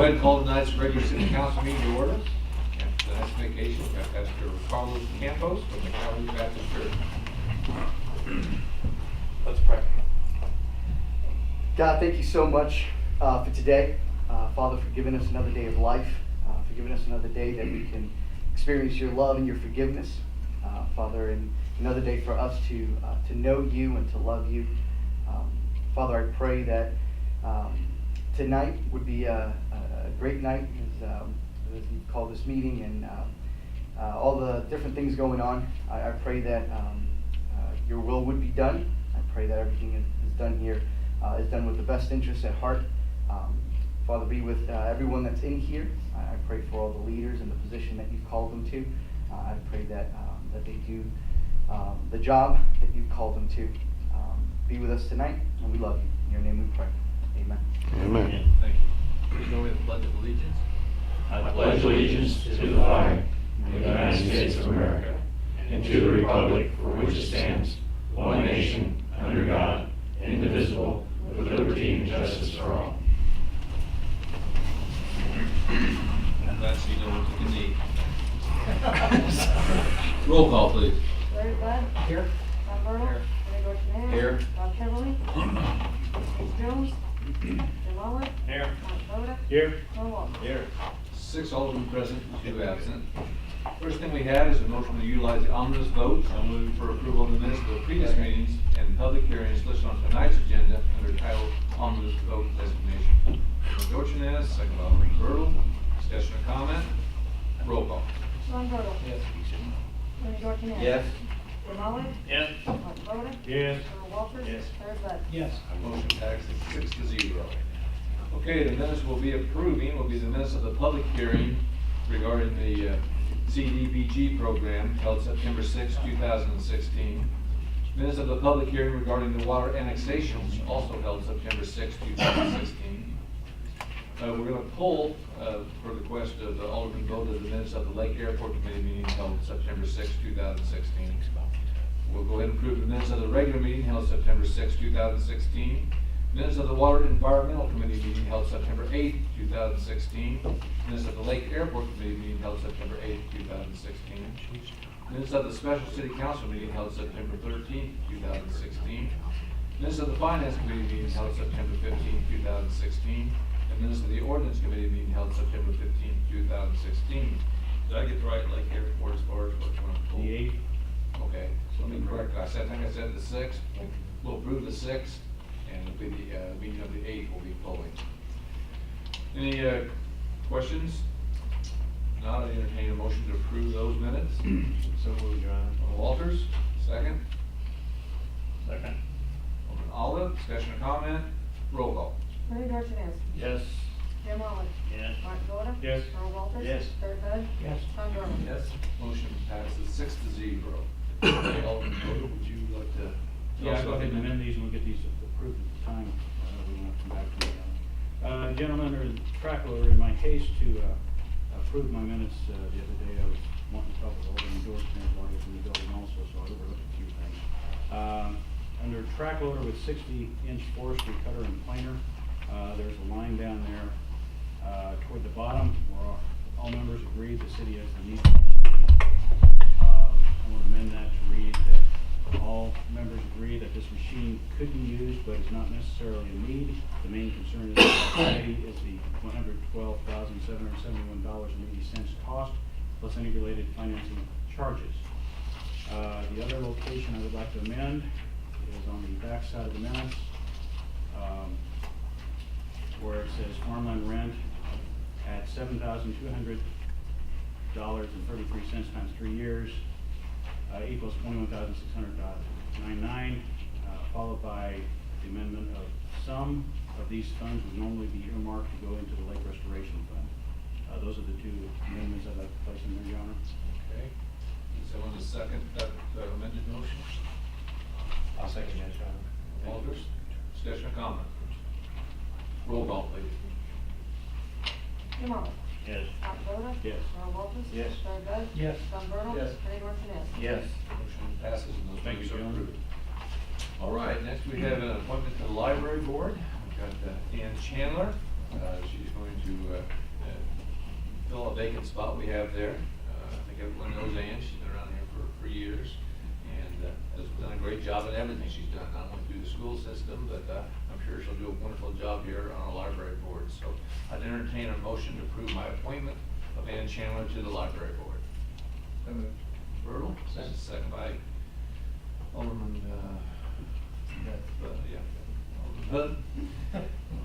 go ahead and call tonight's regular city council meeting to order. And tonight's vacation, we've got Pastor Carlos Campos from the Calvary Baptist Church. Let's pray. God, thank you so much for today. Father, for giving us another day of life, for giving us another day that we can experience your love and your forgiveness. Father, and another day for us to know you and to love you. Father, I pray that tonight would be a great night as you call this meeting and all the different things going on. I pray that your will would be done. I pray that everything is done here is done with the best interests at heart. Father, be with everyone that's in here. I pray for all the leaders and the position that you've called them to. I pray that they do the job that you've called them to. Be with us tonight, and we love you. In your name we pray. Amen. Amen. Thank you. Please join me in the Pledge of Allegiance. I pledge allegiance to the flag of the United States of America and to the republic for which it stands, one nation, under God, indivisible, with liberty and justice for all. I'm glad you know what you need. Roll call, please. Larry Bud. Here. Tom Burrow. Here. Renee Dorchenez. Here. Bob Kimberly. Steve Jones. Jim Olive. Here. Mark Voda. Here. Earl Walters. Here. 6 aldermen present, 2 absent. First thing we have is a motion to utilize the omnibus vote. I'm moving for approval of the minutes of the previous meetings and public hearings listed on tonight's agenda under title omnibus vote designation. Dorchenez, second by Alderman Bertle. Discussion or comment? Roll call. Tom Burrow. Yes. Renee Dorchenez. Yes. Jim Olive. Yes. Mark Voda. Yes. Earl Walters. Yes. Larry Bud. Yes. Motion passes 6-0. Okay, the minutes we'll be approving will be the minutes of the public hearing regarding the CDBG program held September 6, 2016. Minutes of the public hearing regarding the water annexations also held September 6, 2016. We're going to pull, per request of Alderman Voda, the minutes of the Lake Airport Committee meeting held September 6, 2016. We'll go ahead and approve the minutes of the regular meeting held September 6, 2016. Minutes of the Water Environmental Committee meeting held September 8, 2016. Minutes of the Lake Airport Committee meeting held September 8, 2016. Minutes of the Special City Council meeting held September 13, 2016. Minutes of the Finance Committee meeting held September 15, 2016. And minutes of the Ordinance Committee meeting held September 15, 2016. Did I get the right Lake Airport as far as what you want to pull? The 8th. Okay, so let me correct, I think I said the 6th. We'll approve the 6th, and it'll be the meeting of the 8th we'll be pulling. Any questions? Not, I entertain a motion to approve those minutes. So moved, Your Honor. Walters, second. Second. Alderman Olive, discussion or comment? Roll call. Renee Dorchenez. Yes. Jim Olive. Yes. Mark Voda. Yes. Earl Walters. Yes. Larry Bud. Yes. Tom Burrow. Yes. Motion passes 6-0. Okay, Alderman Voda, would you like to? tell us Yeah, go about ahead and the- amend these and we'll get these approved at the time. We won't have to come back to it. Gentlemen, or track loader, in my haste to approve my minutes the other day, I was wanting to talk with Alderman Dorchenez while he was in the building also, so I overlooked a few things. Under track loader with 60-inch forestry cutter and planer, there's a line down there toward the bottom where all members agreed the city has the need for machine. I want to amend that to read that all members agree that this machine could be used, but is not necessarily a need. The main concern is that today is the $112,771.80 cost, plus any related financing charges. The other location I would like to amend is on the back side of the minutes, where it says farmland rent at $7,200.33 times 3 years equals $21,600.99, followed by the amendment of some of these funds would normally be earmarked to go into the Lake Restoration Fund. Those are the 2 amendments I'd like to place in there, Your Honor. Okay. Does someone to second that amended motion? I'll second that, Your Honor. Walters, discussion or comment? Roll call, please. Jim Olive. Yes. Mark Voda. Yes. Earl Walters. Yes. Larry Bud. Yes. Tom Burrow. Yes. Renee Dorchenez. Yes. Motion passes and those Thank you, minutes are John. approved. All right, next we have an appointment to the library board. We've got Ann Chandler. She's going to fill a vacant spot we have there. I think everyone knows Ann. She's been around here for years and has done a great job in everything she's done, not only through the school system, but I'm sure she'll do a wonderful job here on our library board. So I'd entertain a motion to approve my appointment of Ann Chandler to the library board. Bertle, second by Alderman, Alderman Hood.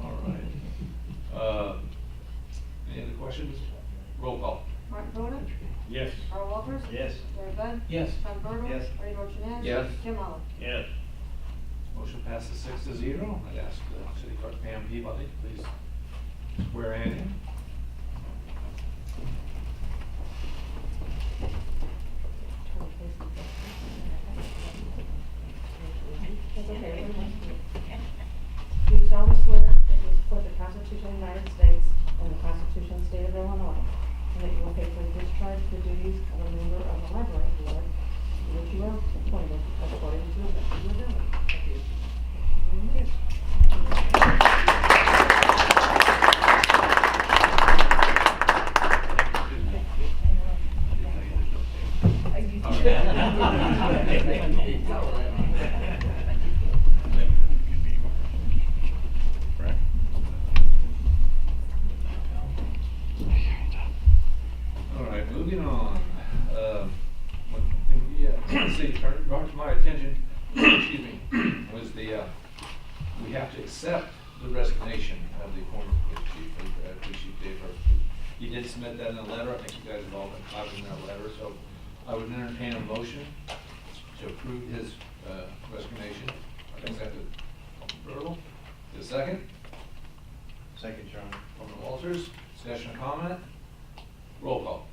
All right. Any other questions? Roll call. Martin Boda? Yes. Earl Walters? Yes. Larry Bud? Yes. Sean Bertle? Yes. Bernie Dorchenez? Yes. Jim Olive? Yes. Motion passes 6-0. I'd ask City Clerk Pam Peabody, please swear Ann in. That's okay. Do you solemnly swear that you will support the Constitution of the United States and the Constitution of the State of Illinois, and that you will faithfully discharge the duties of a member of the library board to which you are appointed according to the best of your ability? Thank you. All right, moving on. One thing the city attorney brought to my attention, excuse me, was we have to accept the resignation of the former police chief, Dave Hurst. He did submit that in a letter. I think you guys have all been copied in that letter, so I would entertain a motion to approve his resignation. I think that's a Bertle. Is a second? Second, Sean. Alderman Walters, discussion or comment? Roll call.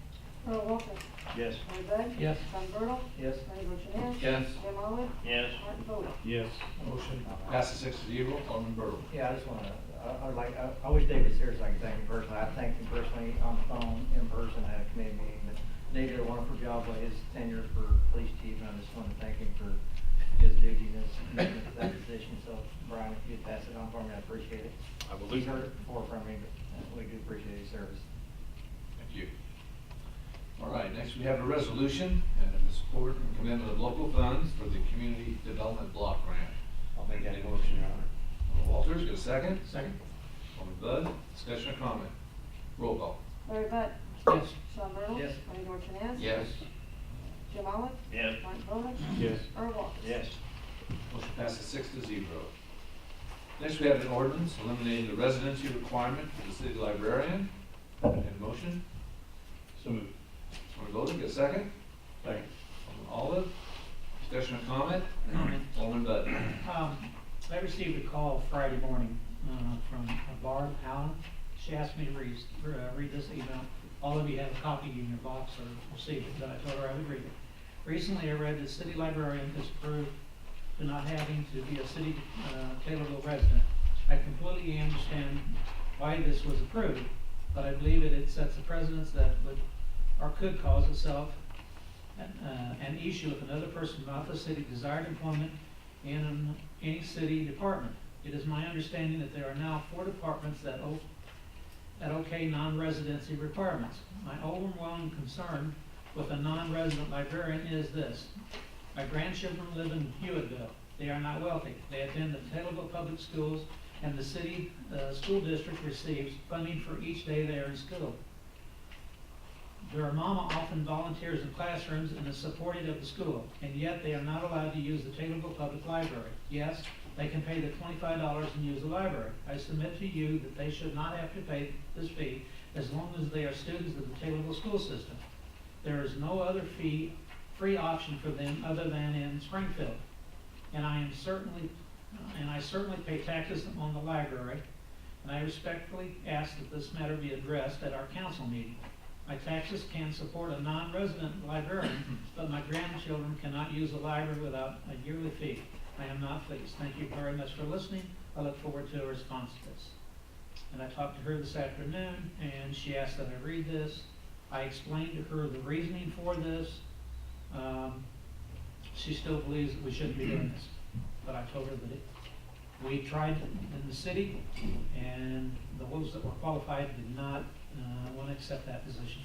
Earl Walters? Yes. Larry Bud? Yes. Sean Bertle? Yes. Bernie Dorchenez? Yes. Jim Olive? Yes. Martin Boda? Yes. Motion passes 6-0. Alderman Bertle. Yeah, I just want to, I wish Dave was here so I could thank him personally. I thanked him personally on the phone, in person, at a committee meeting. But Dave did a wonderful job with his tenure for police chief, and I just want to thank him for his duty and his commitment to that position. So, Brian, if you'd pass it on for me, I'd appreciate it. I will. He's heard it before from me, but we do appreciate his service. Thank you. All right, next we have a resolution and the support and commitment of local funds for the Community Development Block Grant. I'll make that motion, Your Honor. Alderman Walters, get a second? Second. Alderman Bud, discussion or comment? Roll call. Larry Bud? Yes. Sean Bertle? Yes. Bernie Dorchenez? Yes. Jim Olive? Yes. Martin Boda? Yes. Earl Walters? Yes. Motion passes 6-0. Next we have an ordinance eliminating the residency requirement for the city librarian. And motion. So moved. Alderman Bowden, get a second? Second. Alderman Olive, discussion or comment? Alderman Bud. I received a call Friday morning from Barb Allen. She asked me to read this email. All of you have a copy in your box or received it, but I told her I would read it. Recently, I read the city librarian is approved to not having to be a city Taylorville resident. I completely understand why this was approved, but I believe it sets a precedence that would or could cause itself an issue if another person not the city desired employment in any city department. It is my understanding that there are now 4 departments that okay non-residency requirements. My overwhelming concern with a non-resident librarian is this. My grandchildren live in Hewittville. They are not wealthy. They attend the Taylorville Public Schools, and the city school district receives funding for each day they are in school. Their mama often volunteers in classrooms and is supportive of the school, and yet they are not allowed to use the Taylorville Public Library. Yes, they can pay the $25 and use the library. I submit to you that they should not have to pay this fee as long as they are students of the Taylorville school system. There is no other free option for them other than in Springfield. And I certainly pay taxes on the library, and I respectfully ask that this matter be addressed at our council meeting. My taxes can support a non-resident librarian, but my grandchildren cannot use the library without a yearly fee. I am not pleased. Thank you very much for listening. I look forward to a response to this. And I talked to her this afternoon, and she asked that I read this. I explained to her the reasoning for this. She still believes that we shouldn't be doing this, but I told her that We tried in the city, and those that were qualified did not want to accept that position.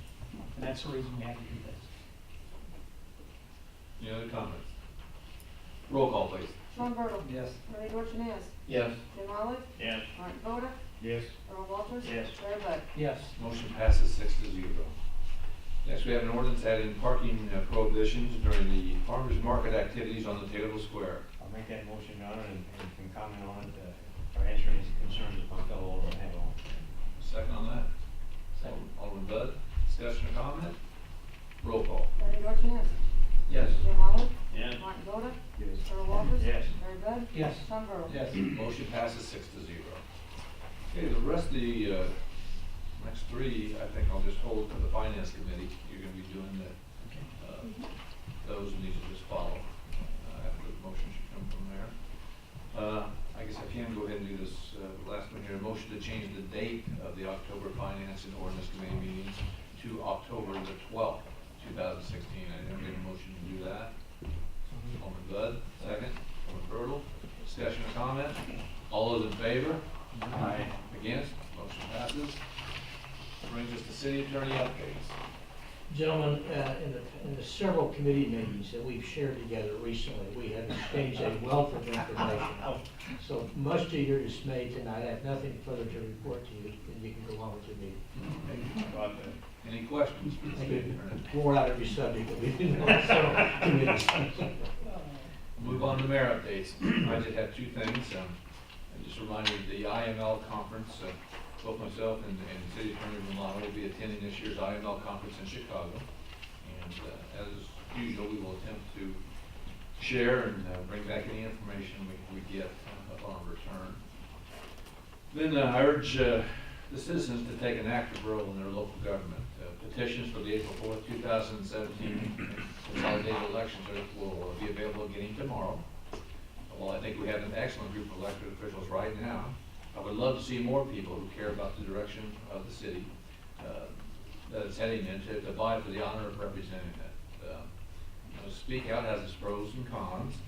And that's the reason we had to do this. Any other comments? Roll call, please. Sean Bertle. Yes. Rodney Dorchenez. Yes. Jim Olive. Yes. Martin Voda. Yes. Earl Walters. Yes. Larry Bud. Yes. Motion passes 6-0. Next, we have an ordinance adding parking prohibitions during the farmers market activities on the Taylorville Square. I'll make that motion, Your Honor, and can comment on it, or answer any concerns if my fellow aldermen have on. Second on that? Second. Alderman Bud, discussion or comment? Roll call. Rodney Dorchenez. Yes. Jim Olive. Yes. Martin Voda. Yes. Earl Walters. Yes. Larry Bud. Yes. Sean Bertle. Yes. Motion passes 6-0. Okay, the rest of the next three, I think I'll just hold for the finance committee. You're gonna be doing those, and these will just follow. After the motion should come from there. I guess I can go ahead and do this last one here. A motion to change the date of the October Finance and Ordinance Committee meetings to October the 12th, 2016. I didn't get a motion to do that. Alderman Bud, second. Alderman Bertle, discussion or comment? All those in favor? Aye. Against? Motion passes. Brings us to city attorney updates. Gentlemen, in the several committee meetings that we've shared together recently, we have exchanged a wealth of information. So much to your dismay tonight, I have nothing further to report to you, and you can go on with your meeting. Any questions for the Thank city you. attorney? More out every subject that we've been on several committees. Move on to mayor updates. I just have two things. I just reminded the IML conference, both myself and City Attorney Romano will be attending this year's IML conference in Chicago. And as usual, we will attempt to share and bring back any information we get upon return. Then I urge the citizens to take an active role in their local government. Petitions for the April 4th, 2017 consolidated elections will be available beginning tomorrow. Well, I think we have an excellent group of elected officials right now. I would love to see more people who care about the direction of the city that it's heading in to vie for the honor of representing it. Speak out has its pros and cons,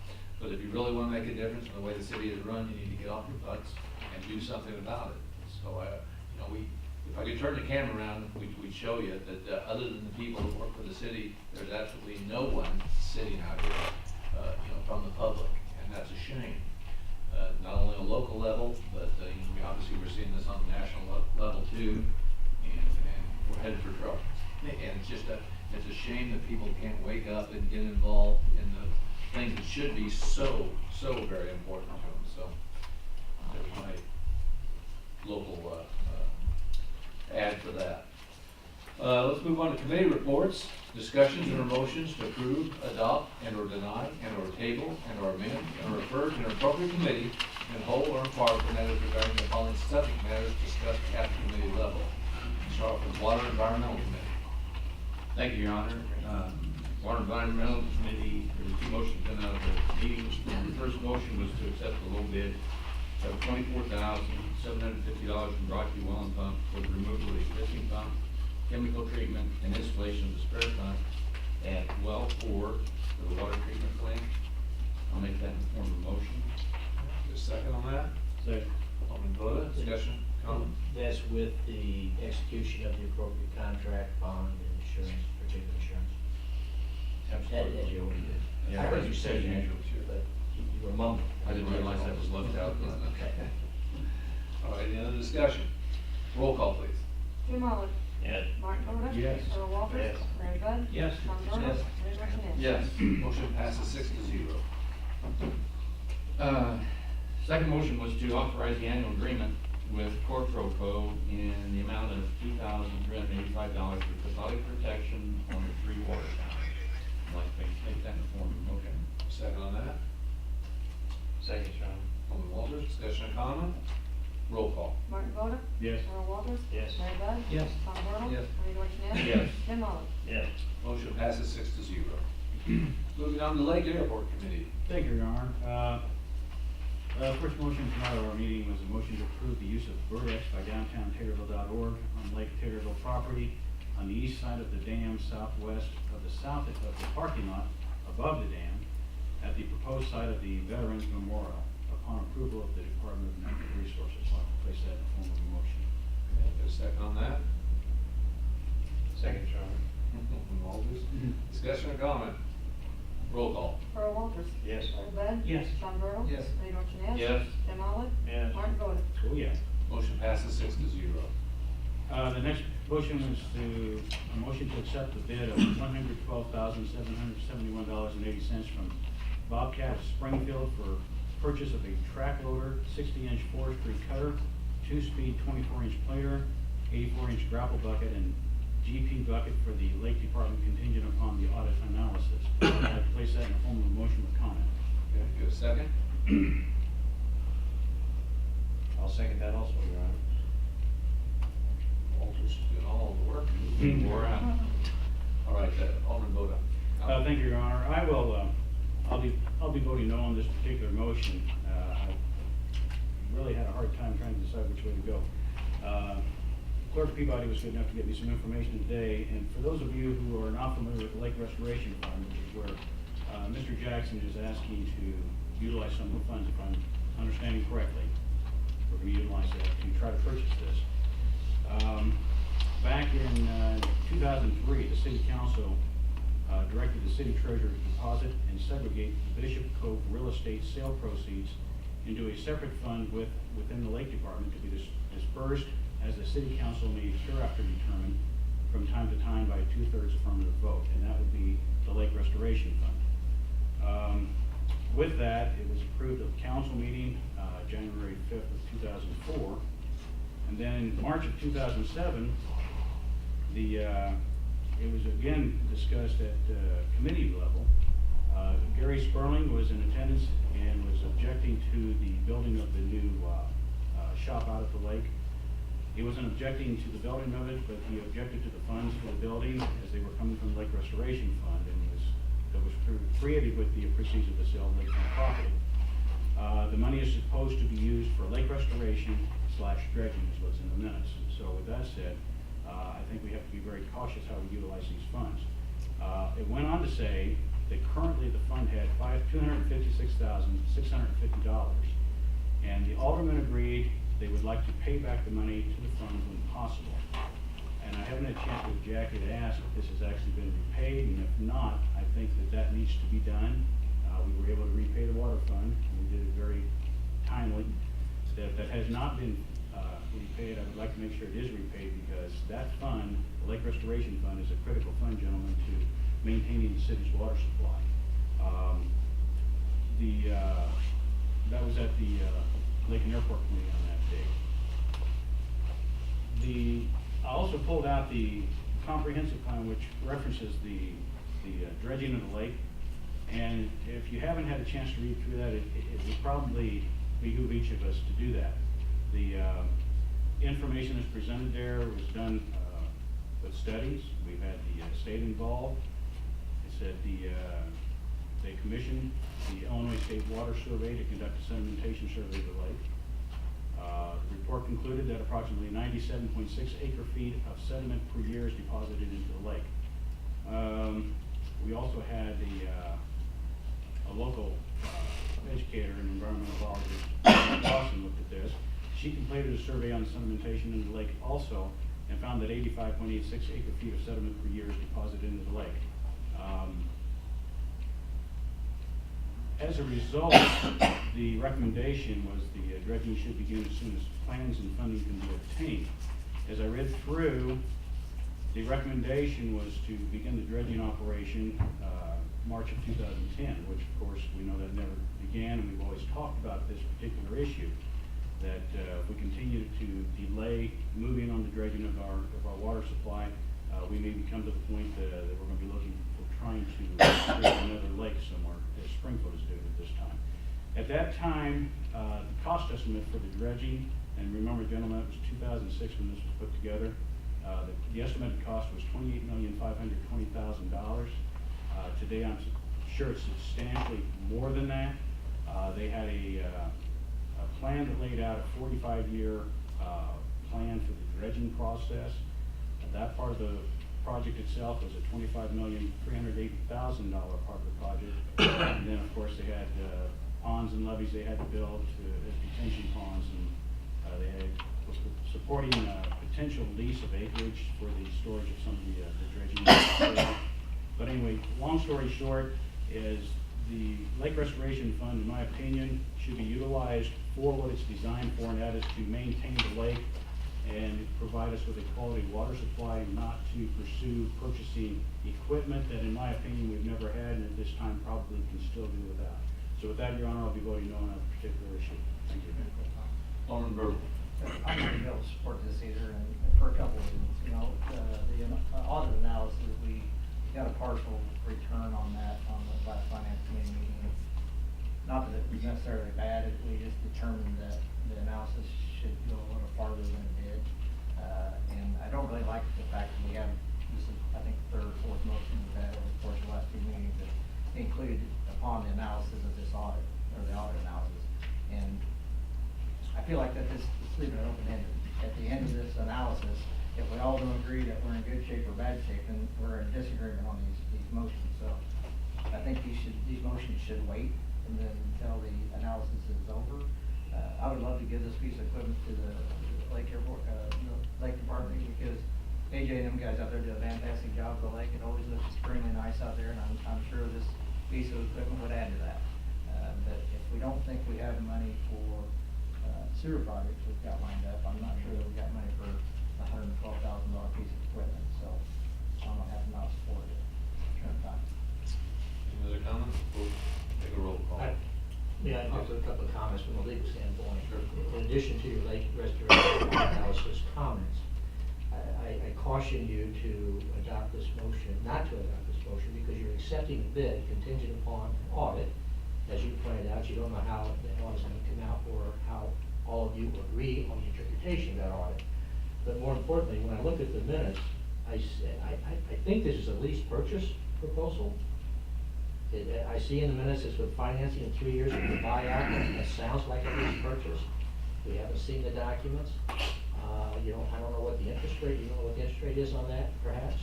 but if you really want to make a difference in the way the city is run, you need to get off your butts and do something about it. So, if I could turn the camera around, we'd show you that other than the people who work for the city, there's absolutely no one sitting out here, from the public, and that's a shame. Not only on a local level, but obviously we're seeing this on the national level too, and we're headed for trouble. And it's a shame that people can't wake up and get involved in the things that should be so very important to them. So there's my local ad for that. Let's move on to committee reports, discussions and or motions to approve, adopt, and or deny, and or table, and or amend, and or refer to an appropriate committee in whole or in part for matters regarding the following subject matters discussed at the committee level. Start with Water Environmental Committee. Thank you, Your Honor. Water Environmental Committee, there were two motions coming out of the meeting. The first motion was to accept the low bid of $24,750 from Rocky Well and Pump for the removal of the existing pump, chemical treatment, and installation of the spare pump at well 4 for the water treatment plant. I'll make that in the form of a motion. Just a second on that. Second. Alderman Voda, discussion, comment? That's with the execution of the appropriate contract, bond, and insurance, particular insurance. As you already did. Yeah, I heard you say as that, usual, sure. but you were mumbling. I didn't realize that was left out. Okay. All right, any other discussion? Roll call, please. Jim Olive. Yes. Martin Voda. Yes. Earl Walters. Yes. Larry Bud. Yes. Sean Bertle. Yes. Rodney Dorchenez. Yes. Motion passes 6-0. Second motion was to authorize the annual agreement with Corproco in the amount of $2,385 for cathodic protection on the 3 water towers. I'd like to make that in the form of a motion. Second on that. Second, Your Honor. Alderman Walters, discussion and comment? Roll call. Martin Voda. Yes. Earl Walters. Yes. Larry Bud. Yes. Sean Bertle. Yes. Rodney Dorchenez. Yes. Jim Olive. Yes. Motion passes 6-0. Moving on to Lake Airport Committee. Thank you, Your Honor. First motion from out of our meeting was a motion to approve the use of Verdex by downtowntaylorville.org on Lake Taylorville property on the east side of the dam, southwest of the parking lot above the dam, at the proposed site of the Veterans Memorial, upon approval of the Department of Natural Resources. So I'll place that in the form of a motion. Okay, get a second on that? Second, Chairman. Walters? Discussion or comment? Roll call. Earl Walters. Yes. Larry Bud. Yes. Sean Burdell. Yes. Bernie Dorchenez. Yes. Tim Olive. Yes. Martin Voda. Oh, yeah. Motion passes 6-0. The next motion is a motion to accept the bid of $112,771.80 from Bobcat Springfield for purchase of a track loader, 60-inch forestry cutter, 2-speed 24-inch planer, 84-inch grapple bucket, and GP bucket for the Lake Department contingent upon the audit analysis. I'd like to place that in the form of a motion with comment. Okay, get a second? I'll second that also, Your Honor. Walters doing all the work. Wore out. All right, Alderman Voda. Thank you, Your Honor. I'll be voting no on this particular motion. I really had a hard time trying to decide which way to go. Clerk Peabody was good enough to get me some information today, and for those of you who are not familiar with the Lake Restoration Fund, which is where Mr. Jackson is asking to utilize some of the funds, if I'm understanding correctly, we're going to utilize that to try to purchase this. Back in 2003, the City Council directed the City Treasurer to deposit and segregate the Bishop Cove real estate sale proceeds into a separate fund within the Lake Department to be dispersed as the City Council may hereafter determine from time to time by a 2/3 affirmative vote, and that would be the Lake Restoration Fund. With that, it was approved at the council meeting January 5th of 2004, and then in March of 2007, it was again discussed at committee level. Gary Sperling was in attendance and was objecting to the building of the new shop out at the lake. He wasn't objecting to the building of it, but he objected to the funds for the building as they were coming from the Lake Restoration Fund, and that was created with the proceeds of the sale of lakefront property. The money is supposed to be used for lake restoration / dredging is what's in the minutes. So with that said, I think we have to be very cautious how we utilize these funds. It went on to say that currently the fund had $256,650, and the aldermen agreed they would like to pay back the money to the fund when possible. And I haven't had a chance with Jackie to ask if this has actually been repaid, and if not, I think that needs to be done. We were able to repay the water fund, and we did it very timely. That has not been repaid, I would like to make sure it is repaid, because that fund, the Lake Restoration Fund, is a critical fund, gentlemen, to maintaining the city's water supply. That was at the Lake and Airport Committee on that day. I also pulled out the comprehensive plan, which references the dredging of the lake. And if you haven't had a chance to read through that, it would probably behoove each of us to do that. The information that's presented there was done with studies. We've had the state involved. It said they commissioned the Illinois State Water Survey to conduct a sedimentation survey of the lake. The report concluded that approximately 97.6 acre feet of sediment per year is deposited into the lake. We also had a local educator and environmental biologist, Boston, looked at this. She completed a survey on sedimentation in the lake also, and found that 85.86 acre feet of sediment per year is deposited into the lake. As a result, the recommendation was the dredging should begin as soon as plans and funding can be obtained. As I read through, the recommendation was to begin the dredging operation March of 2010, which of course we know that never began, and we've always talked about this particular issue, that if we continue to delay moving on the dredging of our water supply, we may come to the point that we're going to be looking for trying to create another lake somewhere, as Springfield is doing at this time. At that time, the cost estimate for the dredging, and remember, gentlemen, it was 2006 when this was put together, the estimated cost was $28,520,000. Today, I'm sure it's substantially more than that. They had a plan that laid out a 45-year plan for the dredging process. That part of the project itself was a $25,380,000 part of the project. And then, of course, they had ponds and levees they had to build as detention ponds, and they were supporting potential lease of acreage for the storage of some of the dredging. But anyway, long story short is the Lake Restoration Fund, in my opinion, should be utilized for what it's designed for, and that is to maintain the lake and provide us with a quality water supply, not to pursue purchasing equipment that, in my opinion, we've never had and at this time probably can still do without. So with that, Your Honor, I'll be voting no on a particular issue. Thank you. Alderman Bertle. I'm not gonna be able to support this either, and for a couple of reasons. You know, the audit analysis, we got a partial return on that on the last finance committee meeting. It's not that it was necessarily bad, we just determined that the analysis should go a little farther than it did. And I don't really like the fact that we have, this is, I think, the third or fourth motion we've had over the course of the last two meetings that included upon the analysis of this audit, or the audit analysis. And I feel like that let's leave it open-ended. At the end of this analysis, if we all don't agree that we're in good shape or bad shape, then we're in disagreement on these motions. So I think these motions should wait and then until the analysis is over. I would love to give this piece of equipment to the Lake Airport, Lake Department, because AJ and them guys out there do a fantastic job of the lake. It always looks extremely nice out there, and I'm sure this piece of equipment would add to that. But if we don't think we have money for sewer projects we've got lined up, I'm not sure that we got money for a $112,000 piece of equipment, so I'm gonna have to not support it. Any other comments? We'll take a roll call. Yeah, I'd offer a couple of comments from a legal standpoint. In addition to your lake restoration analysis comments, I caution you to adopt this motion, not to adopt this motion, because you're accepting a bid contingent upon an audit. As you pointed out, you don't know how the audit's going to come out or how all of you agree on the interpretation of that audit. But more importantly, when I look at the minutes, I think this is a lease purchase proposal. I see in the minutes it's with financing in 3 years with the buyout. That sounds like a lease purchase. We haven't seen the documents. I don't know what the interest rate, you know what the interest rate is on that, perhaps?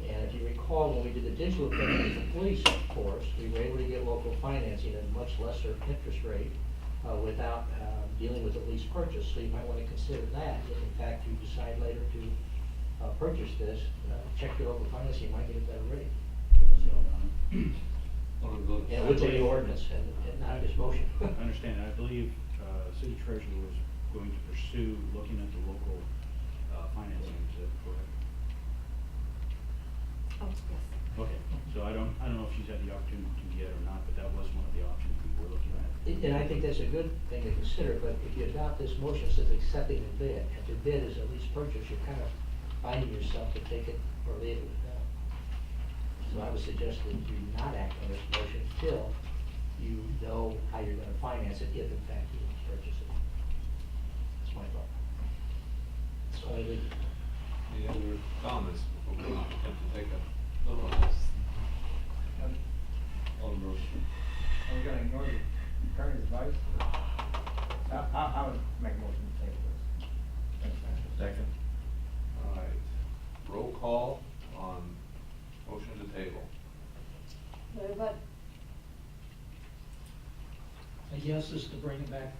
And if you recall, when we did the digital equipment with the police force, we were able to get local financing at a much lesser interest rate without dealing with the lease purchase. So you might want to consider that. If in fact you decide later to purchase this, check your local financing, you might get a better rate. So, yeah, with the ordinance and not this motion. I understand. I believe City Treasurer was going to pursue looking at the local financing. Is that correct? Oh, yes. Okay. So I don't know if she's had the opportunity to yet or not, but that was one of the options we were looking at. And I think that's a good thing to consider, but if you adopt this motion, it says accepting the bid, if the bid is a lease purchase, you're kind of binding yourself to take it or leave it. So I would suggest that you not act on this motion until you know how you're going to finance it, if in fact you purchase it. That's my thought. That's all I leave. Any other comments before we attempt to take a little on this? Alderman Bertle. Are we gonna ignore the attorney's advice? I would make a motion to table this. Thanks, man. Second. All right. Roll call on motion to table. Larry Bud, A yes is to bring it back.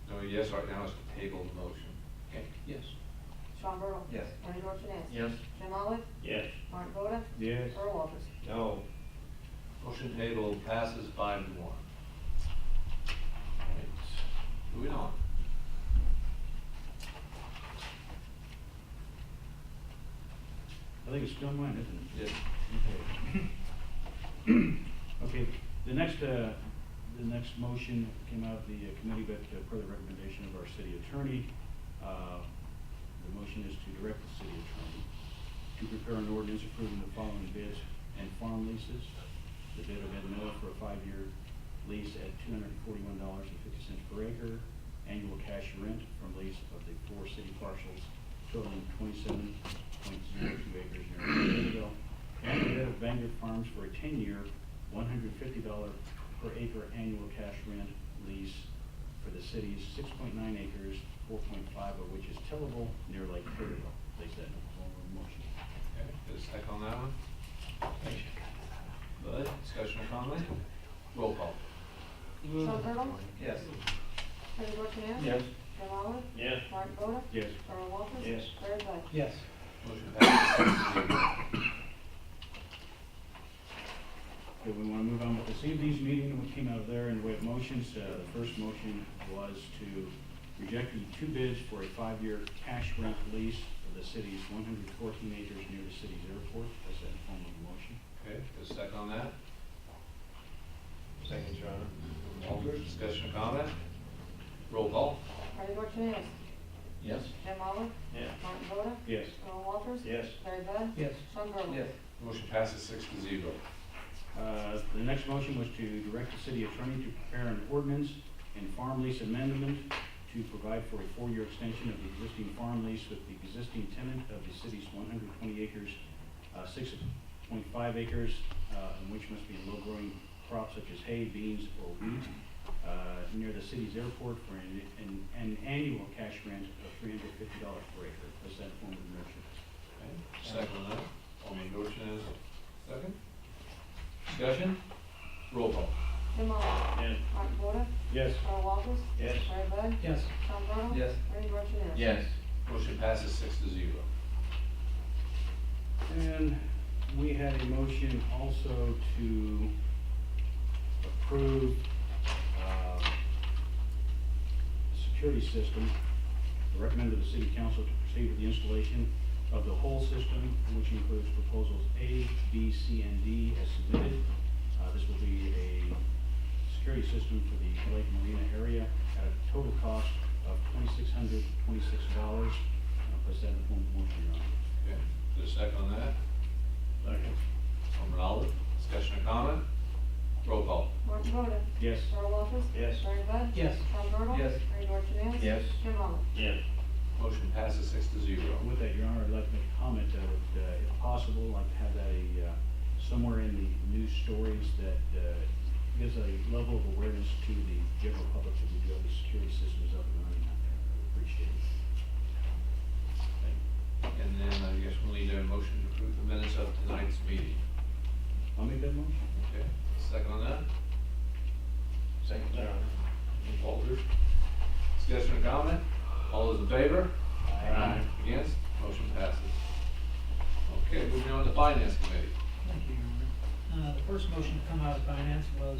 No, yes, right now is to table the motion. Okay, yes. Sean Bertle. Yes. Bernie Dorchenez. Yes. Jim Olive, Yes. Martin Voda, Yes. Earl Walters. No. Motion table passes 5-1. Right. Moving on. I think it's still mine, isn't it? Yes. Okay. Okay, the next motion came out of the committee, but per the recommendation of our city attorney, the motion is to direct the city attorney to prepare an ordinance approving the following bids and farm leases. The bid of Ed Miller for a 5-year lease at $241.50 per acre, annual cash rent from lease of the 4 city parcels totaling 27.02 acres near Taylorville, and the bid of Vanguard Farms for a 10-year, $150 per acre annual cash rent lease for the city's 6.9 acres, 4.5 of which is tillable near Lake Taylorville. Place that in the form of motion. Okay, get a second on that one? Bud, discussion or comment? Roll call. Sean Bertle. Yes. Bernie Dorchenez. Yes. Jim Oliver. Yes. Martin Boda. Yes. Earl Walters. Yes. Larry Bud. Yes. Motion passes 6-0. Okay, we want to move on with the CB's meeting, what came out of there in the way of motions. The first motion was to reject the 2 bids for a 5-year cash rent lease for the city's 114 acres near the city's airport. That's that form of motion. Okay, get a second on that. Second, Your Honor. Walters, discussion or comment? Roll call. Bernie Dorchenez. Yes. Jim Oliver. Yes. Martin Boda. Yes. Earl Walters. Yes. Larry Bud. Yes. Sean Bertle. Yes. Motion passes 6-0. The next motion was to direct the city attorney to prepare an ordinance and farm lease amendment to provide for a 4-year extension of the existing farm lease with the existing tenant of the city's 120 acres, 6.5 acres, in which must be low-growing crops such as hay, beans, or wheat, near the city's airport for an annual cash rent of $350 per acre. That's that form of motion. Okay, second on that. Alderman Dorchenez, second. Discussion? Roll call. Jim Oliver. Yes. Martin Boda. Yes. Earl Walters. Yes. Larry Bud. Yes. Sean Bertle. Yes. Bernie Dorchenez. Yes. Motion passes 6-0. And we had a motion also to approve security system. Recommend to the city council to proceed with the installation of the whole system, which includes proposals A, B, C, and D as submitted. This will be a security system for the Lake Marina area at a total cost of $2,626. I'll put that in the form of motion, Your Honor. Okay, get a second on that. Second. Alderman Oliver, discussion or comment? Roll call. Martin Boda. Yes. Earl Walters. Yes. Larry Bud. Yes. Sean Bertle. Yes. Bernie Dorchenez. Yes. Jim Oliver. Yes. Motion passes 6-0. With that, Your Honor, I'd like to make a comment that, if possible, I'd like to have that somewhere in the news stories that gives a level of awareness to the general public that we do have the security systems up and running out there. I would appreciate it. Thank you. And then I guess we'll need a motion to approve the minutes of tonight's meeting. I'll make that motion. Okay, second on that? Second, Your Honor. Walters, discussion or comment? All those in favor? Aye. Against? Motion passes. Okay, moving on to Finance Committee. Thank you, Your Honor. The first motion to come out of finance was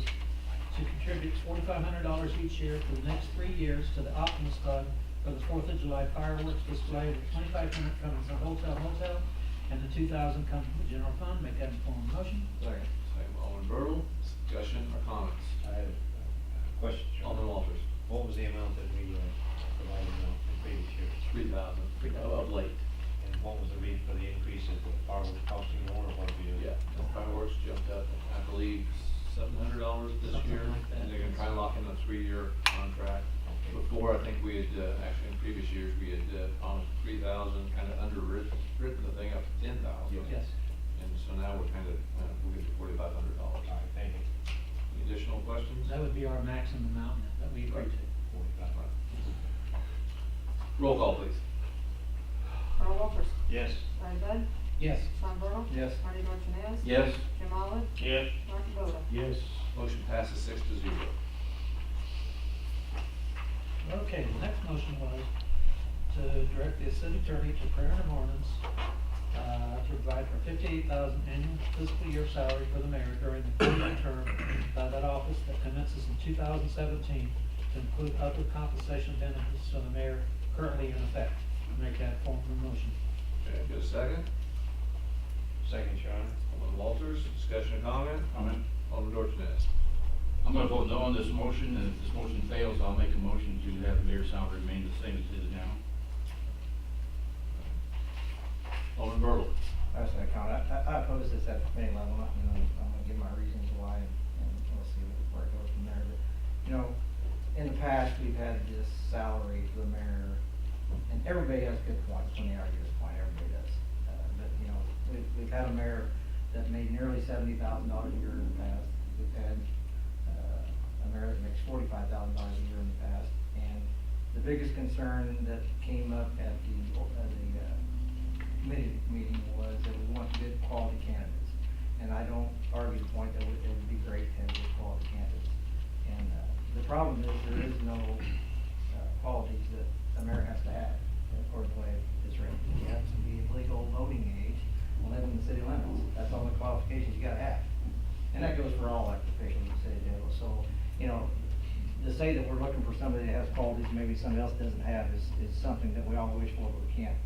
to contribute $4,500 each year for the next 3 years to the Optimus Fund for the 4th of July fireworks display, with $2,500 coming from hotel, and the $2,000 coming from the general fund. Make that in form of motion. Second. Second, Alderman Bertle, discussion or comments? I have a question, Your Alderman Honor. Walters. What was the amount that we provided the previous year? 3,000 of late. And what was the reason for the increase? Is the fireworks costing more, or what have you? Yeah, the fireworks jumped up, I believe, $700 this Something year. like that. And they're gonna try and lock in a 3-year contract. Okay. Before, I think we had, actually in previous years, we had promised 3,000, kind of written the thing up to 10,000. Yes. And so now we're kind of, we'll get to $4,500. All right, thank you. Any additional questions? That would be our maximum amount that we agreed to. 45. Roll call, please. Earl Walters. Yes. Larry Bud. Yes. Sean Bertle. Yes. Bernie Dorchenez. Yes. Jim Oliver. Yes. Martin Boda. Yes. Motion passes 6-0. Okay, the next motion was to direct the city attorney to prepare an ordinance to provide for $58,000 annual fiscal year salary for the mayor during the 4-year term by that office that commences in 2017 to include other compensation benefits to the mayor currently in effect. Make that form of motion. Okay, get a second? Second, Your Honor. Alderman Walters, discussion or comment? Comment. Alderman Dorchenez. I'm gonna vote no on this motion, and if this motion fails, I'll make a motion to have the mayor's salary remain the same as it is now. Alderman Bertle. I was gonna comment, I oppose this at the committee level, I'm gonna give my reasons why, and we'll see where it goes from there, but, in the past, we've had this salary for the mayor, and everybody has good points when they argue this point, everybody does. But, we've had a mayor that made nearly $70,000 a year in the past, we've had, a mayor that makes $45,000 a year in the past, and the biggest concern that came up at the committee meeting was that we want good quality candidates. And I don't argue the point that it would be great to have good quality candidates. And, problem is there is no qualities that a mayor has to have, according to the way it's written. You have to be of legal voting age and live in the city limits. That's all the qualifications you gotta have. And that goes for all elected officials in the city of Taylorville. So, you know, to say that we're looking for somebody that has qualities maybe somebody else doesn't have is something that we all wish for, but we can't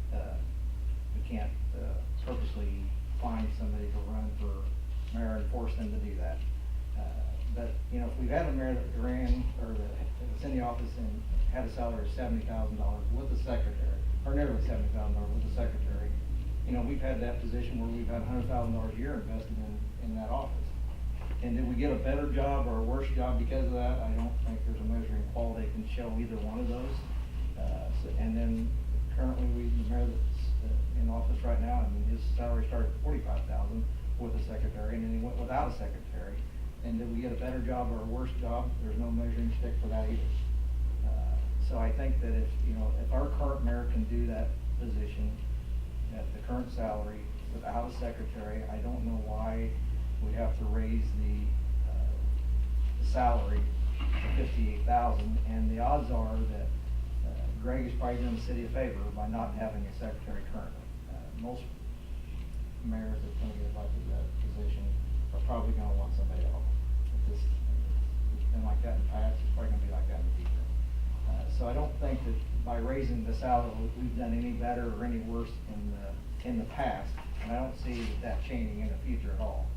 purposely find somebody to run for mayor and force them to do that. But, you know, if we've had a mayor that ran, or that was in the office and had a salary of $70,000 with the secretary, or nearly $70,000 with the secretary, you know, we've had that position where we've had $100,000 a year invested in that office. And did we get a better job or a worse job because of that? I don't think there's a measuring quality that can show either one of those. And then currently the mayor that's in office right now, I mean, his salary started at $45,000 with a secretary, and then he went without a secretary. And did we get a better job or a worse job? There's no measuring stick for that either. So I think that if our current mayor can do that position at the current salary without a secretary, I don't know why we have to raise the salary to $58,000. And the odds are that Greg is probably doing the city a favor by not having a secretary currently. Most mayors that's gonna get elected to that position are probably gonna want somebody else. It's been like that in the past, it's probably gonna be like that in the future. So I don't think that by raising the salary, we've done any better or any worse in the past, and I don't see that changing in the future at all.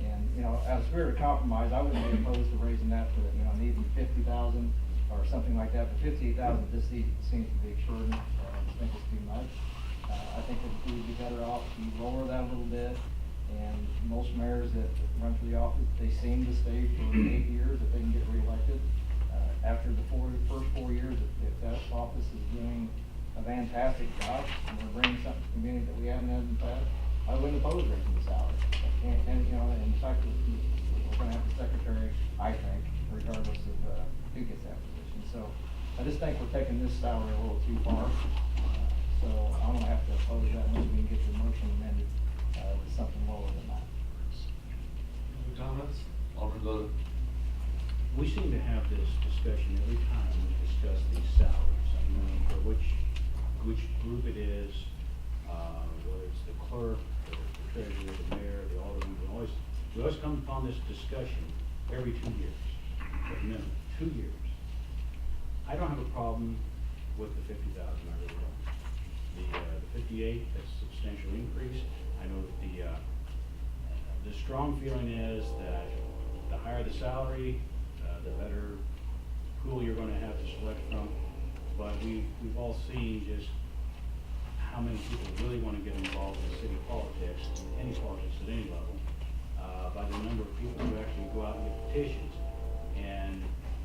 And, you know, as a spirit of compromise, I wouldn't be opposed to raising that to, you know, an even $50,000 or something like that, but $58,000 this seems to be extraordinary. I just think it's too much. I think that we would be better off if you lower that a little bit. And most mayors that run for the office, they seem to stay for 8 years if they can get reelected. After the first 4 years, if that office is doing a fantastic job and we're bringing something to the community that we haven't had in the past, I wouldn't oppose raising the salary. And you know, in fact, we're gonna have the secretary, I think, regardless of who gets that position. So I just think we're taking this salary a little too far. So I'm gonna have to oppose that unless we can get the motion amended to something lower than that. Any comments? Alderman Lowe. We seem to have this discussion every time we discuss these salaries. I mean, for which group it is, whether it's the clerk, the treasurer, the mayor, the alderman, we always come upon this discussion every 2 years, at minimum, 2 years. I don't have a problem with the $50,000, I really don't. The 58, that's a substantial increase. I know that the strong feeling is that the higher the salary, the better pool you're going to have to select from. But we've all seen just how many people really want to get involved in city politics, any politics at any level, by the number of people who actually go out and get petitions. And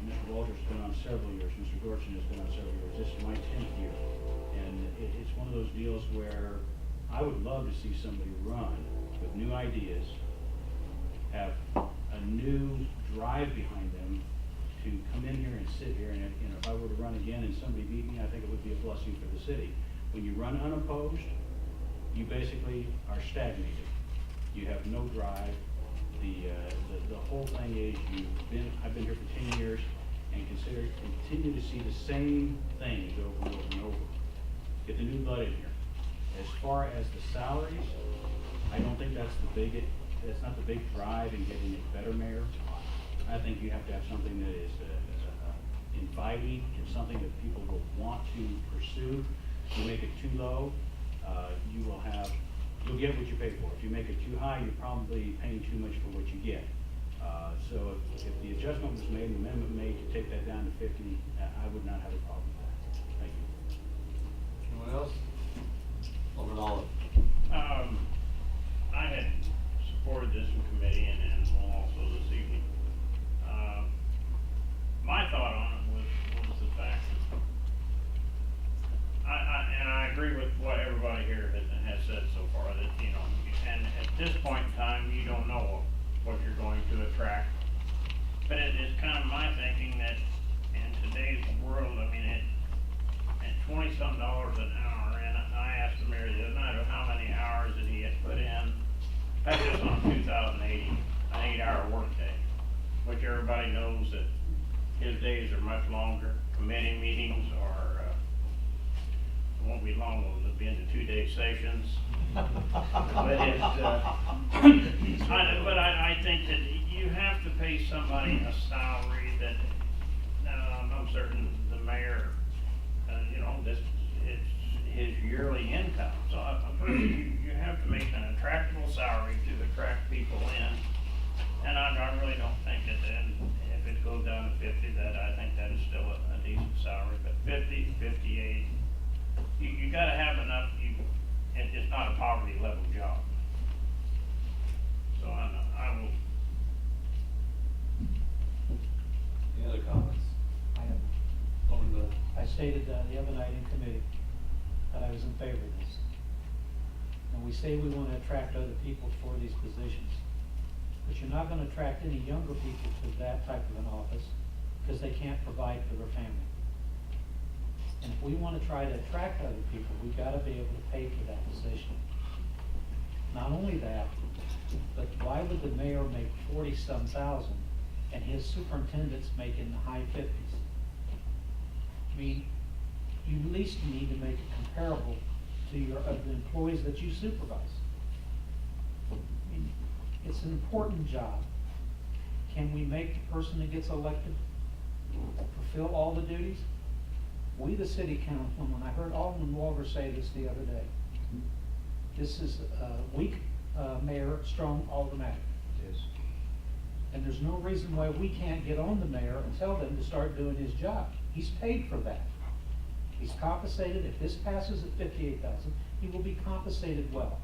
Mr. Walter's been on several years, Mr. Dorchin has been on several years, this is my 10th year. And it's one of those deals where I would love to see somebody run with new ideas, have a new drive behind them to come in here and sit here, and if I were to run again and somebody beat me, I think it would be a blessing for the city. When you run unopposed, you basically are stagnated. You have no drive. The whole thing is I've been here for 10 years and continue to see the same things over and over and over. Get the new blood in here. As far as the salaries, I don't think that's not the big drive in getting a better mayor. I think you have to have something that is inviting and something that people will want to pursue. If you make it too low, you'll get what you pay for. If you make it too high, you're probably paying too much for what you get. So if the adjustment was made, an amendment made to take that down to 50, I would not have a problem with that. Thank you. Anyone else? Alderman Olive. I had supported this in committee and will also this evening. My thought on it was the fact that I agree with what everybody here has said so far, that, you know, and at this point in time, you don't know what you're going to attract. But it's kind of my thinking that in today's world, I mean, at $20-some an hour, and I asked the mayor the other night of how many hours that he had put in. That's just on 2080, an 8-hour workday, which everybody knows that his days are much longer. Committee meetings are, won't be long, they'll be into 2-day sessions. But it's, I think that you have to pay somebody a salary that, I'm certain the mayor, it's his yearly income. So you have to make an attractable salary to attract people in. And I really don't think that then, if it goes down to 50, that I think that is still a decent salary. But 50, 58, you gotta have enough, it's not a poverty level job. So I will. Any other comments? I have, Over the, I stated the other night in committee that I was in favor of this. And we say we want to attract other people for these positions, but you're not going to attract any younger people to that type of an office because they can't provide for their family. And if we want to try to attract other people, we've got to be able to pay for that position. Not only that, but why would the mayor make 40-some thousand and his superintendent's making the high 50s? I mean, you at least need to make it comparable to the employees that you supervise. I mean, it's an important job. Can we make the person that gets elected fulfill all the duties? We, the city council, when I heard Alderman Walter say this the other day, this is a weak mayor, strong aldermanic. Yes. And there's no reason why we can't get on the mayor and tell them to start doing his job. He's paid for that. He's compensated. If this passes at 58,000, he will be compensated well.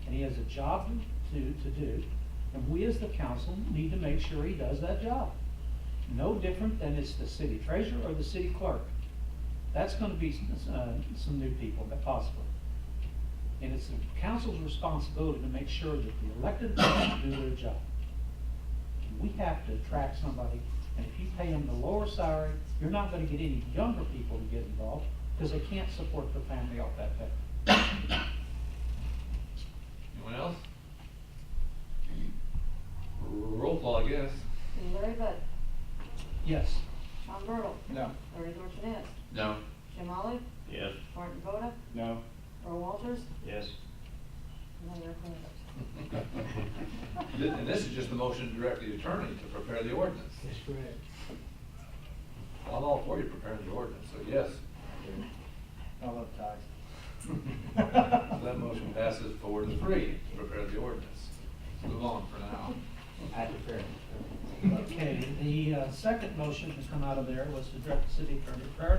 And he has a job to do, and we as the council need to make sure he does that job. No different than it's the city treasurer or the city clerk. That's gonna be some new people, but possibly. And it's the council's responsibility to make sure that the elected officials do their job. We have to attract somebody, and if you pay them the lower salary, you're not gonna get any younger people to get involved, because they can't support their family off that pay. anyone else? Roll call, I guess. Larry Bud, Yes. Sean Bertle, No. Larry Dorchenez, No. Jim Olive, Yes. Martin Voda, No. Earl Walters, Yes. and Mayor Cleaver. And this is just the motion to direct the attorney to prepare the ordinance. That's correct. I'm all for you preparing the ordinance, so yes. I love ties. So that motion passes 4-3 to prepare the ordinance. Let's move on for now. I defer. Okay, the second motion to come out of there was to direct the city attorney to prepare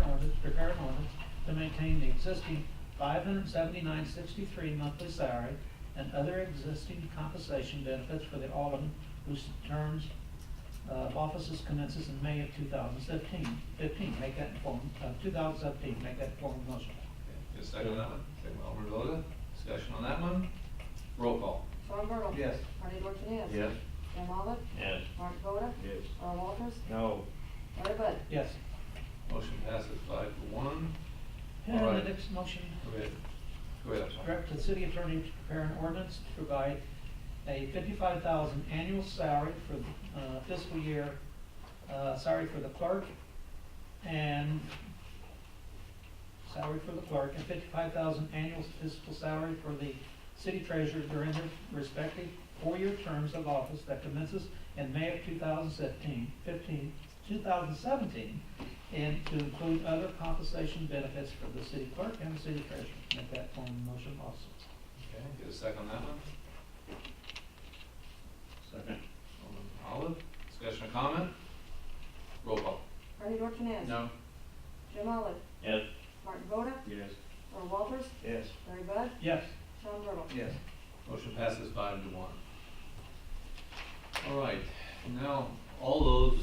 an ordinance to maintain the existing $579.63 monthly salary and other existing compensation benefits for the alderman whose terms of offices commences in May of 2015. Make that in form, 2017, make that in form of motion. Okay, get a second on that one. Second by Alderman Voda. Discussion on that one. Roll call. Sean Bertle. Yes. Marty Dorchenez. Yes. Jim Olive, Yes. Martin Voda, Yes. Earl Walters, No. Larry Bud. Yes. Motion passes 5-1. And All the right. next motion, Go ahead. Go ahead, I'm sorry. direct the city attorney to prepare an ordinance to provide a $55,000 annual salary for fiscal year, salary for the clerk, and salary for the clerk, and $55,000 annual fiscal salary for the city treasurer during their respective 4-year terms of office that commences in May of 2017, and to include other compensation benefits for the city clerk and the city treasurer. Make that form of motion also. Okay, get a second on that one. Second. Alderman Olive. Discussion or comment? Roll call. Marty Dorchenez. No. Jim Olive, Yes. Martin Voda, Yes. Earl Walters, Yes. Larry Bud, Yes. Sean Bertle. Yes. Motion passes 5-1. All right, now, all those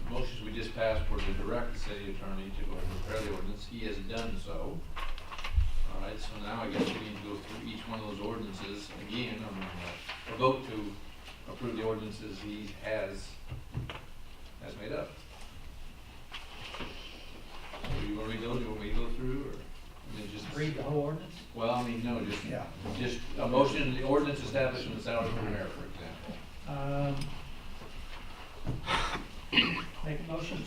motions we just passed were to direct the city attorney to go ahead and prepare the ordinance. He has done so. All right, so now I guess we need to go through each one of those ordinances again, or vote to approve the ordinances he has made up. So you want me to go, do you want me to go through, or? I mean, just Read the whole ordinance? Well, I mean, no, just, Yeah. just a motion, the ordinance establishing the salary for the mayor, for example. Make motion,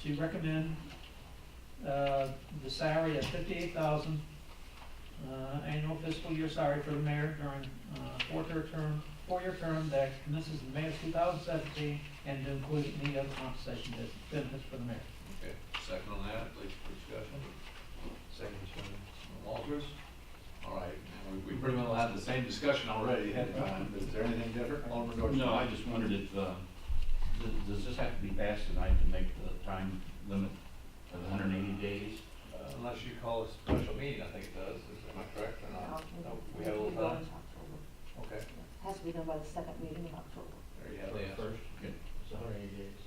to recommend, the salary of $58,000, annual fiscal year salary for the mayor during, four-year term that commences in May of 2017, and to include any other compensation benefits for the mayor. Okay, second on that, please, for discussion. Second, Walters? All right, we pretty well had the same discussion already ahead of time. Is there anything different? Alderman Dorsey? No, I just wondered if, does this have to be passed tonight to make the time limit of 180 days? Unless you call a special meeting, I think it does. Am I correct or not? No, we have a little time. Okay, Has to be done by the second meeting in October. there you have the answer. First, Okay. it's 180 days.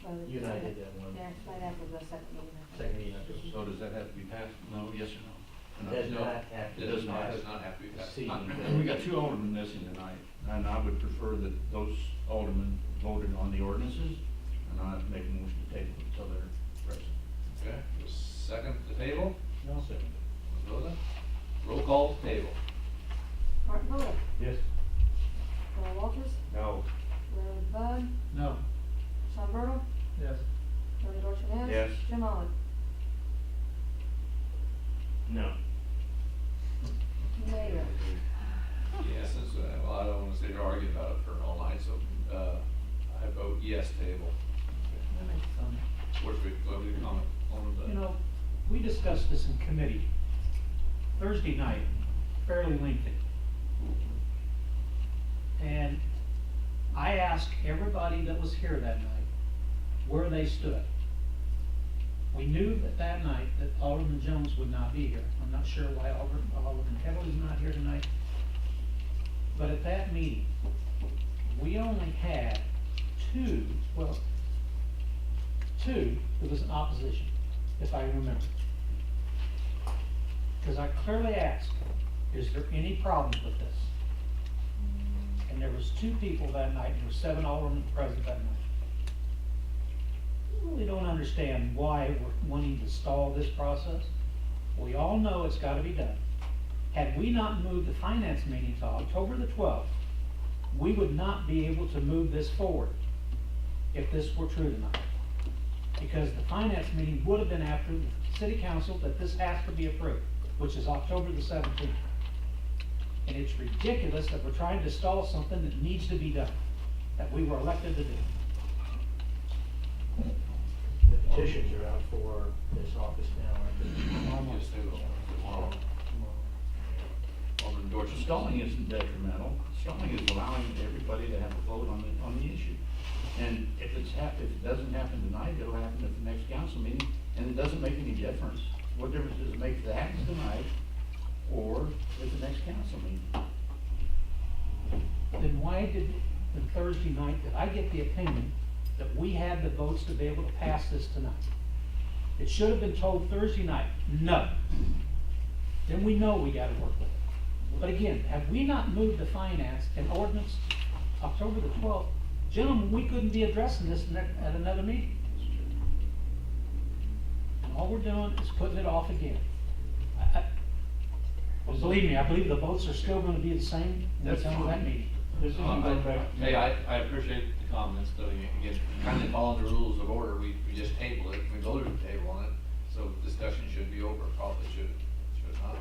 By the You and I second- did that one. Yeah, it's right after the second meeting. I think. Second meeting, I think. So does that have to be passed? No, yes or no? No. Does No, not have to It does be not, passed. does not have to be passed. See. We got two aldermen missing tonight, and I would prefer that those aldermen voted on the ordinances, and not make a motion to table it until they're present. Okay, second to table? No. Second. Rosa? Roll call to table. Martin Boda, Yes. Earl Walters, No. Larry Bud, No. Sean Bertle, Yes. Bernie Dorchenez. Yes. Jim Olive. No. Mayor. Yeah, since, well, I don't wanna sit here arguing about it for all night, so, I vote yes table. What's your comment on the? You know, we discussed this in committee Thursday night, fairly lengthy. And I asked everybody that was here that night where they stood. We knew that night that Alderman Jones would not be here. I'm not sure why Alderman Heatherly's not here tonight. But at that meeting, we only had two, there was an opposition, if I remember. Because I clearly asked, is there any problems with this? And there was two people that night, and there were 7 aldermen present that night. I really don't understand why we're wanting to stall this process. We all know it's gotta be done. Had we not moved the finance meeting to October the 12th, we would not be able to move this forward if this were true tonight. Because the finance meeting would have been after the city council that this has to be approved, which is October the 17th. And it's ridiculous that we're trying to stall something that needs to be done, that we were elected to do. The petitions are out for this office now, aren't they? Yes, they will. Tomorrow. Alderman Dorchenez. Stalling isn't detrimental. Stalling is allowing everybody to have a vote on the issue. And if if it doesn't happen tonight, it'll happen at the next council meeting, and it doesn't make any difference. What difference does it make if it happens tonight or at the next council meeting? Then why did Thursday night, did I get the opinion that we had the votes to be able to pass this tonight? It should have been told Thursday night, no. Then we know we gotta work with it. But again, have we not moved the finance and ordinance October the 12th? Gentlemen, we couldn't be addressing this at another meeting. And all we're doing is putting it off again. Well, believe me, I believe the votes are still gonna be the same when we come to that meeting. This isn't going back. Hey, I appreciate the comments, though, again, kind of following the rules of order, we just tabled it, we voted to table on it, so discussion should be over, probably should not.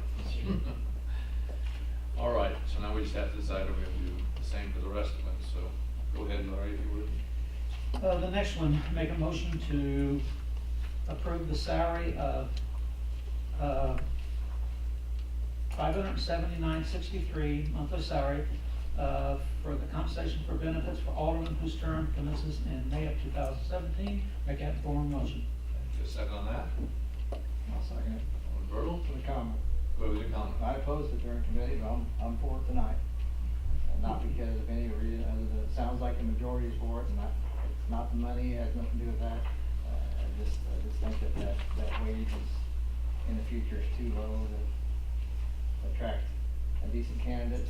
All right, so now we just have to decide if we're gonna do the same for the rest of them, so go ahead, Larry, if you would. The next one, make a motion to approve the salary of, $579.63 monthly salary, for the compensation for benefits for aldermen whose term commences in May of 2017. Make that form motion. Just a second on that. I'll second it. Alderman Bertle, For the comment. go with your comment. I opposed it during committee, but I'm for it tonight. And not because of any reason, other than it sounds like the majority is for it, and it's not the money, it has nothing to do with that. I just think that wage is, in the future, is too low to attract a decent candidate,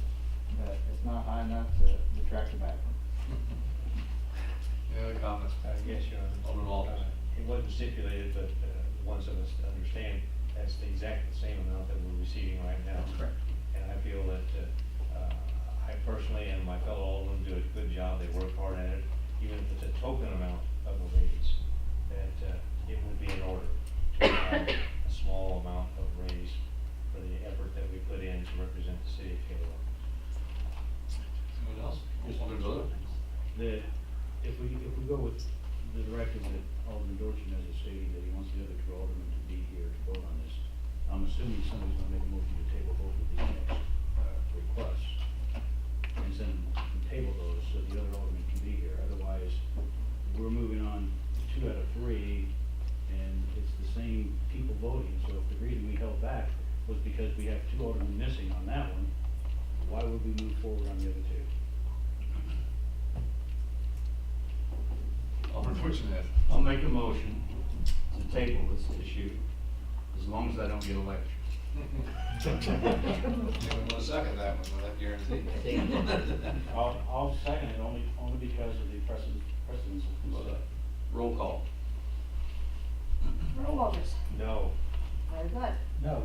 but it's not high enough to attract a bad one. Any other comments? Yes, Your Honor. Alderman Walters. It wasn't stipulated, but the ones of us that understand, that's the exact same amount that we're receiving right now. That's correct. And I feel that I personally and my fellow aldermen do a good job. They work hard. corrected that Alderman Dorchin has stated that he wants the other two aldermen to be here to vote on this. I'm assuming somebody's gonna make a motion to table both of these next, requests. And then table those so the other aldermen can be here. Otherwise, we're moving on to 2 out of 3, and it's the same people voting. So if the reason we held back was because we have 2 aldermen missing on that one, why would we move forward on the other 2? Alderman Dorchenez. I'll make a motion to table this issue, as long as I don't get elected. Anyone want to second that one, will that guarantee? I'll second it only because of the precedence of consent. Roll call. Earl Walters. No. Larry Bud. No.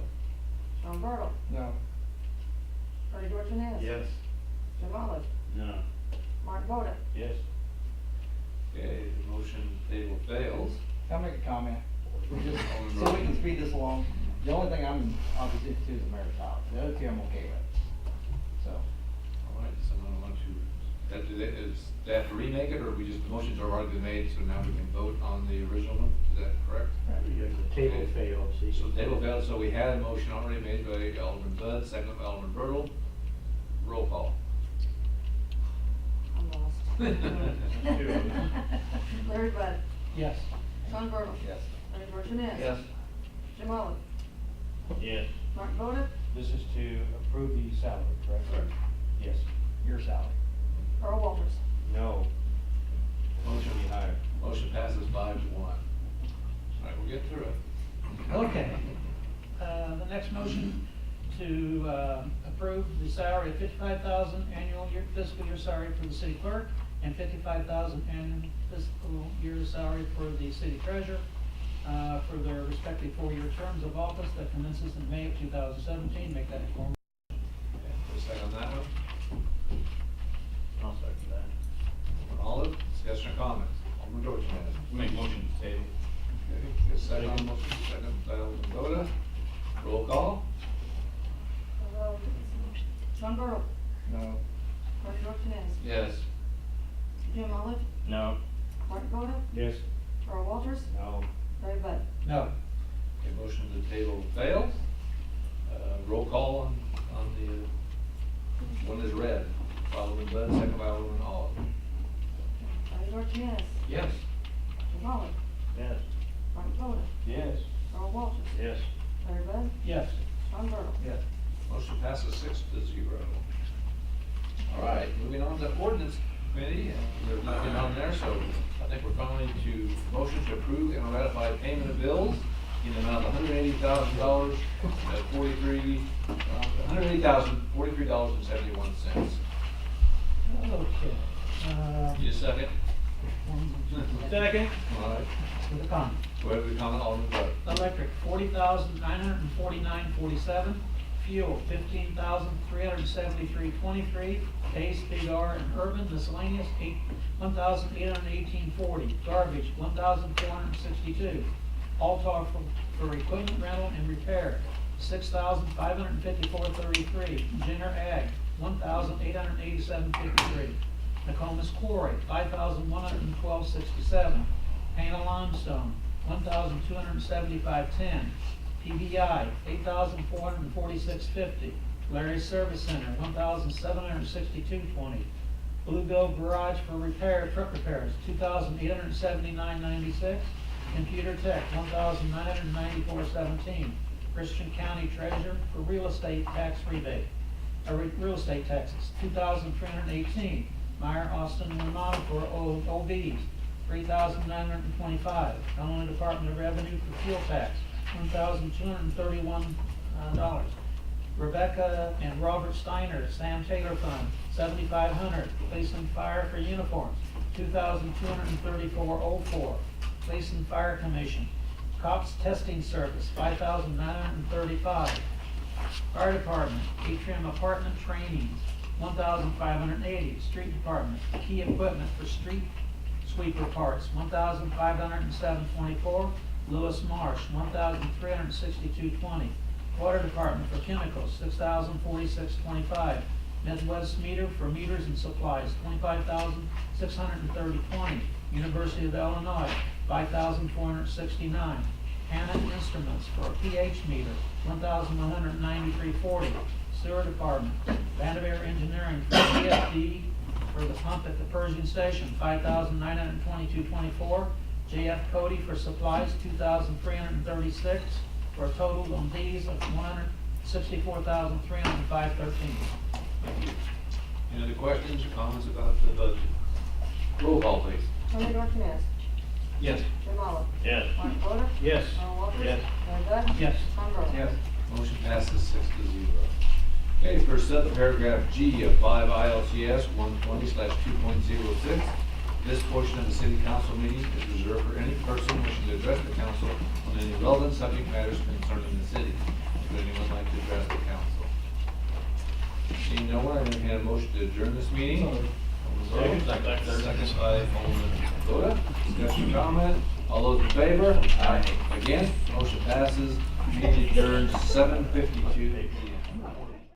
Sean Bertle. No. Bernie Dorchenez. Yes. Jim Olive. No. Mark Voda. Yes. Okay, the motion table fails. Can I make a comment? Alderman So we Bertle. can speed this along. The only thing I'm opposite to is the mayor's house. The other 2 I'm okay with. So, All right, someone want to, is that to remake it, or we just, the motions are already been made, so now we can vote on the original one? Is that correct? The table fails. So the table failed, so we had a motion already made by Alderman Bud, second by Alderman Bertle. Roll call. I'm lost. Larry Bud. Yes. Sean Bertle. yes. Bernie Dorchenez. Yes. Jim Olive. Yes. Mark Voda. This is to approve the salary, correct? Correct. Yes. Your salary. Earl Walters. No. Motion be higher. Motion passes 5-1. All right, we'll get through it. Okay. The next motion to approve the salary of $55,000 annual fiscal year salary for the city clerk and $55,000 annual fiscal year salary for the city treasurer for their respective 4-year terms of office that commences in May of 2017. Make that a form. Okay, for a second on that one. I'll second that. Olive, discussion or comments? Alderman Dorchenez. Make motion to table. Okay, get a second on the motion, second by Alderman Voda. Roll call. Sean Bertle. No. Bernie Dorchenez. Yes. Jim Olive. No. Mark Voda. Yes. Earl Walters. No. Larry Bud. No. Okay, motion to the table fails. Roll call on the one is red. Alderman Bud, second by Alderman Olive. Bernie Dorchenez. Yes. Jim Olive. Yes. Mark Voda. Yes. Earl Walters. Yes. Larry Bud. Yes. Sean Bertle. Yes. Motion passes 6-0. All right, moving on to ordinance committee, and there's nothing on there, so I think we're finally to motion to approve and ratify payment of bills in the amount of $180,000, $180,043.71. Okay. Need a second? Second. All right, With a comment. go ahead with the comment, Alderman Bud. Electric, $40,949.47. Fuel, $15,373.23. A, Speed R, and Urban miscellaneous, $1,818.40. Garbage, $1,462. All talk for equipment rental and repair, $6,554.33. Jenner Ag, $1,887.53. Nokomis Quarry, $5,112.67. Pana Limestone, $1,275.10. PBI, $8,446.50. Larry's Service Center, $1,762.20. Bluebill Garage for repair, truck repairs, $2,879.96. Computer Tech, $1,994.17. Christian County Treasurer for real estate tax rebate, real estate taxes, $2,318. Meyer, Austin, and Ramada for OVs, $3,925. Illinois Department of Revenue for fuel tax, $1,231. Rebecca and Robert Steiner, Sam Taylor Fund, $7,500. Police and Fire for uniforms, $2,234.04. Police and Fire Commission, Cops Testing Service, $5,935. Fire Department, Atrium Apartment Trainings, $1,580. Street Department, key equipment for street sweeper parts, $1,507.24. Lewis Marsh, $1,362.20. Water Department for chemicals, $6,046.25. Midwest Meter for meters and supplies, $25,630.20. University of Illinois, $5,469. Hannon Instruments for a pH meter, $1,193.40. Sewer Department, Vanderveer Engineering for VFD for the pump at the Pershing Station, $5,922.24. JF Cody for supplies, $2,336, for a total on these of $164,305.13. Thank you. Any other questions or comments about the budget? Roll call, please. Tony Dorchenez. Yes. Jim Olive. Yes. Mark Voda. Yes. Earl Walters. Yes. Larry Bud. Yes. Tom Burns. Yes. Motion passes 6-0. Okay, first up, paragraph G of 5 ILCS 120/2.06. This portion of the city council meeting is reserved for any person wishing to address the council on any relevant subject matters concerning the city. Would anyone like to address the council? Seeing no one, I entertain a motion to adjourn this meeting. Second. Second by Alderman Voda. Discussion, comment? All those in favor? Aye. Against? Motion passes. Meeting adjourned 7:52 p.m.